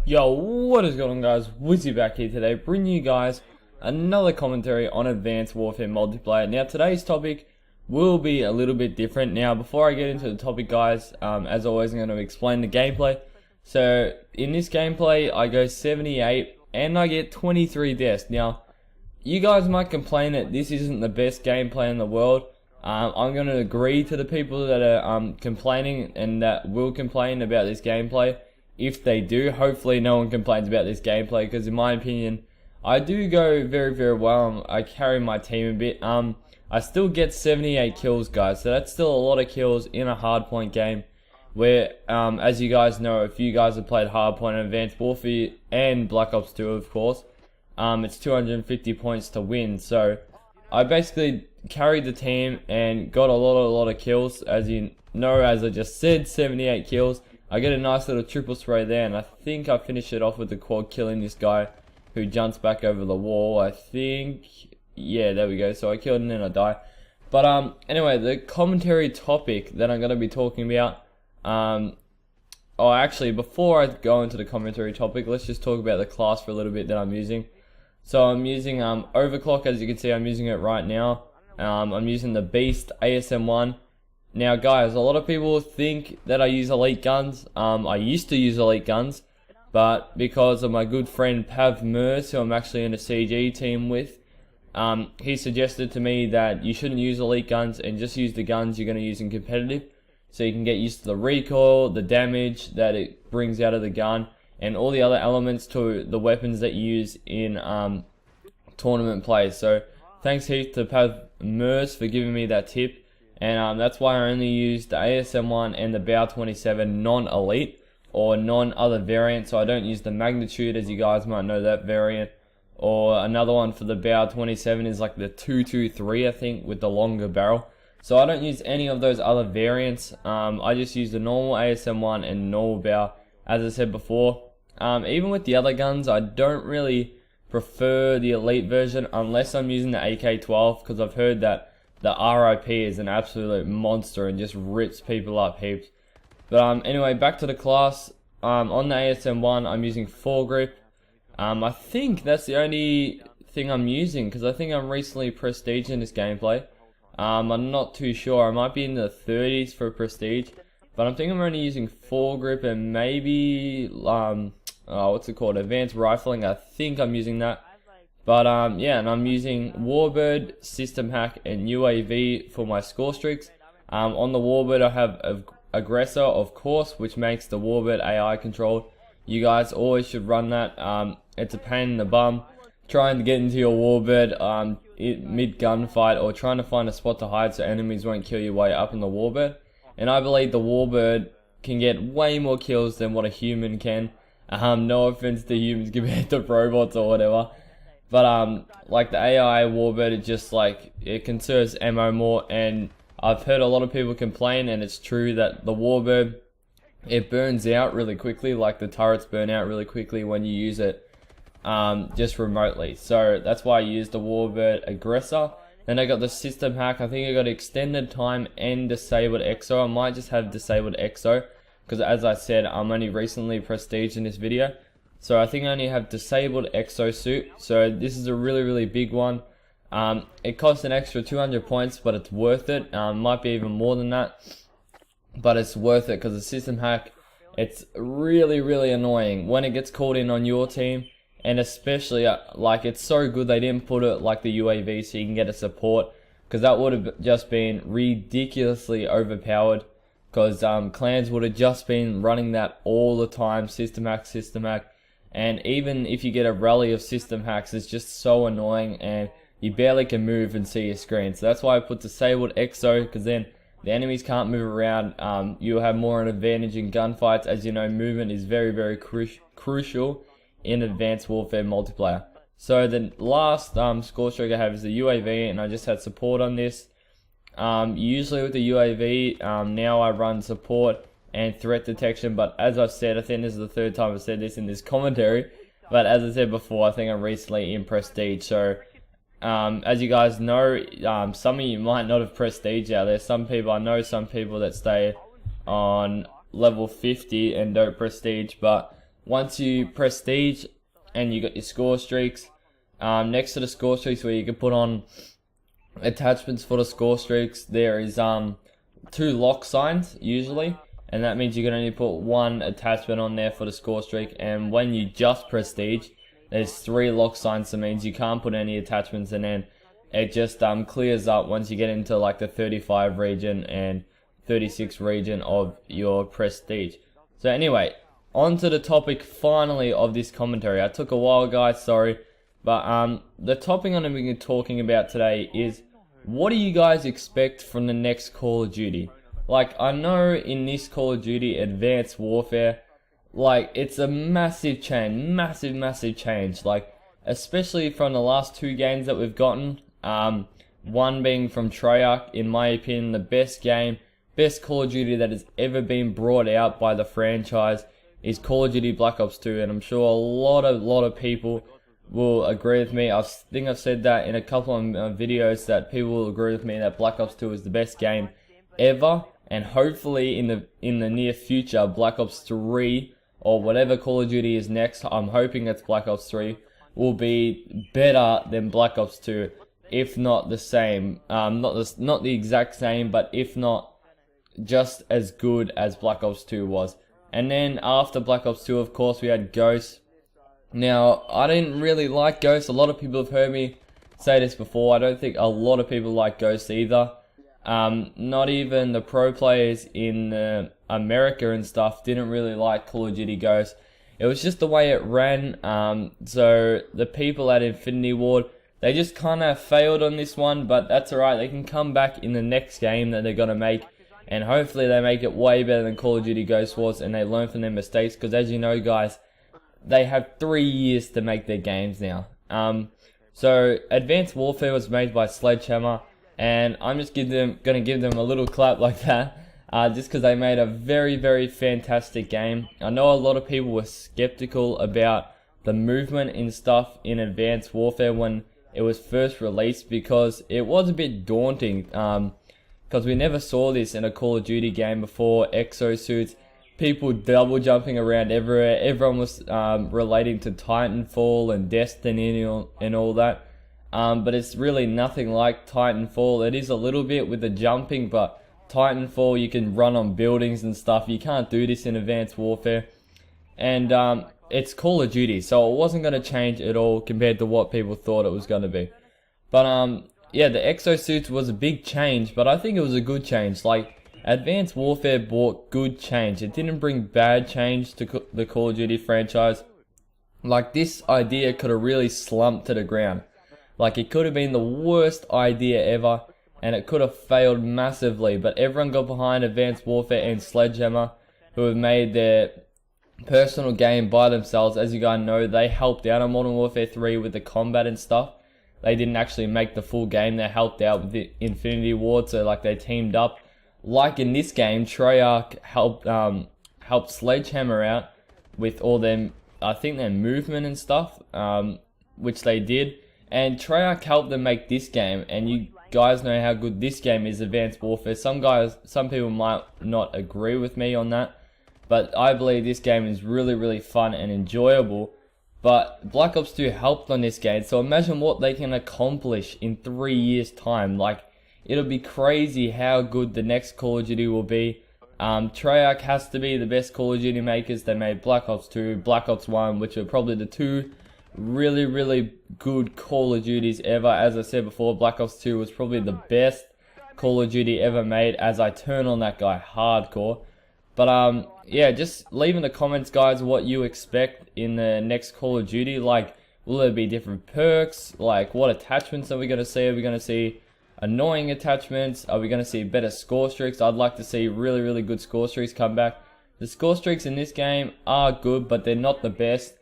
Yo, what is going on, guys? Weizzey back here today, bringing you guys another commentary on Advanced Warfare multiplayer. Now, today's topic will be a little bit different. Now, before I get into the topic, guys, as always, I'm going to explain the gameplay. So, in this gameplay, I go 78 and I get 23 deaths. Now, you guys might complain that this isn't the best gameplay in the world. I'm going to agree to the people that are complaining and that will complain about this gameplay. If they do, hopefully no one complains about this gameplay, because in my opinion, I do go very, very well. I carry my team a bit. I still get 78 kills, guys, so that's still a lot of kills in a hardpoint game where, as you guys know, if you guys have played hardpoint and Advanced Warfare and Black Ops 2, of course, it's 250 points to win. So I basically carried the team and got a lot of kills. As you know, as I just said, 78 kills. I get a nice little triple spray there, and I think I finished it off with the quad, killing this guy who jumps back over the wall. I think, yeah, there we go. So I killed him and I die. But anyway, the commentary topic that I'm going to be talking about, actually, before I go into the commentary topic, let's just talk about the class for a little bit that I'm using. So I'm using Overclock. As you can see, I'm using it right now. I'm using the Beast ASM1. Now, guys, a lot of people think that I use elite guns. I used to use elite guns, but because of my good friend Pav Mers, who I'm actually in a CG team with, he suggested to me that you shouldn't use elite guns and just use the guns you're going to use in competitive, so you can get used to the recoil, the damage that it brings out of the gun, and all the other elements to the weapons that you use in tournament plays. So thanks heaps to Pav Mers for giving me that tip. And that's why I only use the ASM1 and the BAU 27 non-elite or non-other variant. So I don't use the magnitude, as you guys might know that variant. Or another one for the BAU 27 is like the 223, I think, with the longer barrel. So I don't use any of those other variants. I just use the normal ASM1 and normal BAU, as I said before. Even with the other guns, I don't really prefer the elite version unless I'm using the AK-12, because I've heard that the RIP is an absolute monster and just rips people up heaps. But anyway, back to the class. On the ASM1, I'm using foregrip. I think that's the only thing I'm using, because I think I'm recently prestige in this gameplay. I'm not too sure. I might be in the 30s for prestige, but I think I'm only using foregrip and maybe what's it called? Advanced rifling. I think I'm using that. But yeah, and I'm using Warbird, System Hack, and UAV for my score streaks. On the Warbird, I have Aggressor, of course, which makes the Warbird AI controlled. You guys always should run that. It's a pain in the bum trying to get into your Warbird mid gunfight, or trying to find a spot to hide so enemies won't kill you while you're up in the Warbird. And I believe the Warbird can get way more kills than what a human can. No offense to humans compared to robots or whatever. But like the AI Warbird, it just like, it conserves ammo more, and I've heard a lot of people complain, and it's true, that the Warbird, it burns out really quickly, like the turrets burn out really quickly when you use it just remotely. So that's why I use the Warbird Aggressor. Then I got the System Hack. I think I got Extended Time and Disabled Exo. I might just have Disabled Exo, because as I said, I'm only recently prestige in this video. So I think I only have Disabled Exosuit. So this is a really big one. It costs an extra 200 points, but it's worth it. Might be even more than that, but it's worth it, because the System Hack, it's really annoying when it gets called in on your team. And especially like, it's so good they didn't put it like the UAV so you can get a support, because that would have just been ridiculously overpowered, because clans would have just been running that all the time. System Hack. And even if you get a rally of System Hacks, it's just so annoying, and you barely can move and see your screen. So that's why I put Disabled Exo, because then the enemies can't move around. You'll have more an advantage in gunfights. As you know, movement is very crucial in Advanced Warfare multiplayer. So the last score streak I have is the UAV, and I just had support on this. Usually with the UAV, now I run support and threat detection, but as I've said, I think this is the third time I've said this in this commentary, but as I said before, I think I'm recently in prestige. So as you guys know, some of you might not have prestige out there. Some people, I know some people that stay on level 50 and don't prestige, but once you prestige and you got your score streaks, next to the score streaks where you can put on attachments for the score streaks, there is 2 lock signs usually, and that means you can only put 1 attachment on there for the score streak. And when you just prestige, there's 3 lock signs, so it means you can't put any attachments, and then it just clears up once you get into like the 35 region and 36 region of your prestige. So anyway, on to the topic finally of this commentary. I took a while, guys, sorry, but the topic I'm going to be talking about today is, what do you guys expect from the next Call of Duty? Like, I know in this Call of Duty Advanced Warfare, like, it's a massive change, massive change, like, especially from the last 2 games that we've gotten. One being from Treyarch, in my opinion, the best game, best Call of Duty that has ever been brought out by the franchise is Call of Duty Black Ops 2, and I'm sure a lot of people will agree with me. I think I've said that in a couple of videos, that people will agree with me that Black Ops 2 is the best game ever, and hopefully in the near future, Black Ops 3 or whatever Call of Duty is next, I'm hoping it's Black Ops 3, will be better than Black Ops 2, if not the same. Not the exact same, but if not just as good as Black Ops 2 was. And then after Black Ops 2, of course, we had Ghost. Now, I didn't really like Ghost. A lot of people have heard me say this before. I don't think a lot of people like Ghost either. Not even the pro players in America and stuff didn't really like Call of Duty Ghost. It was just the way it ran. So the people at Infinity Ward, they just kind of failed on this one, but that's alright. They can come back in the next game that they're going to make, and hopefully they make it way better than Call of Duty Ghost was, and they learn from their mistakes, because as you know, guys, they have 3 years to make their games now. So Advanced Warfare was made by Sledgehammer, and I'm just going to give them a little clap like that, just because they made a very fantastic game. I know a lot of people were skeptical about the movement and stuff in Advanced Warfare when it was first released, because it was a bit daunting, because we never saw this in a Call of Duty game before. Exosuits, people double jumping around everywhere. Everyone was relating to Titanfall and Destiny and all that. But it's really nothing like Titanfall. It is a little bit with the jumping, but Titanfall, you can run on buildings and stuff. You can't do this in Advanced Warfare. And it's Call of Duty, so it wasn't going to change at all compared to what people thought it was going to be. But yeah, the exosuits was a big change, but I think it was a good change. Like, Advanced Warfare brought good change. It didn't bring bad change to the Call of Duty franchise. Like, this idea could have really slumped to the ground. Like, it could have been the worst idea ever, and it could have failed massively, but everyone got behind Advanced Warfare and Sledgehammer, who have made their personal game by themselves. As you guys know, they helped out on Modern Warfare 3 with the combat and stuff. They didn't actually make the full game. They helped out with the Infinity Ward, so like they teamed up. Like in this game, Treyarch helped Sledgehammer out with all them, I think, their movement and stuff, which they did. And Treyarch helped them make this game, and you guys know how good this game is, Advanced Warfare. Some people might not agree with me on that, but I believe this game is really fun and enjoyable. But Black Ops 2 helped on this game, so imagine what they can accomplish in 3 years' time. Like, it'll be crazy how good the next Call of Duty will be. Treyarch has to be the best Call of Duty makers. They made Black Ops 2, Black Ops 1, which are probably the 2 really good Call of Duties ever. As I said before, Black Ops 2 was probably the best Call of Duty ever made, as I turn on that guy hardcore. But yeah, just leave in the comments, guys, what you expect in the next Call of Duty. Like, will there be different perks? Like, what attachments are we going to see? Are we going to see annoying attachments? Are we going to see better score streaks? I'd like to see really good score streaks come back. The score streaks in this game are good, but they're not the best.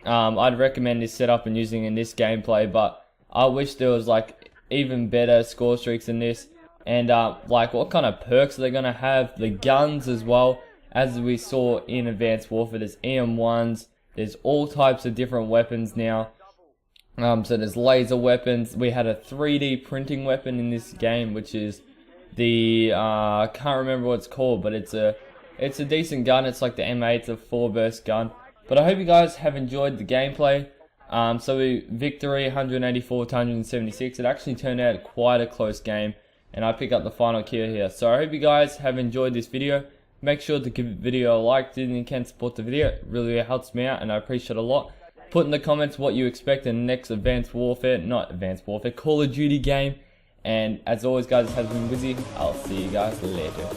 I'd recommend this setup and using in this gameplay, but I wish there was like even better score streaks than this. And like, what kind of perks are they going to have? The guns as well, as we saw in Advanced Warfare. There's EM1s, there's all types of different weapons now. So there's laser weapons. We had a 3D printing weapon in this game, which is the I can't remember what it's called, but it's a decent gun. It's like the M8, it's a 4 burst gun. But I hope you guys have enjoyed the gameplay. Victory 184 to 176. It actually turned out quite a close game, and I pick up the final kill here. So I hope you guys have enjoyed this video. Make sure to give the video a like, and you can support the video. It really helps me out, and I appreciate it a lot. Put in the comments what you expect in the next Call of Duty game. And as always, guys, this has been Weizzey. I'll see you guys later.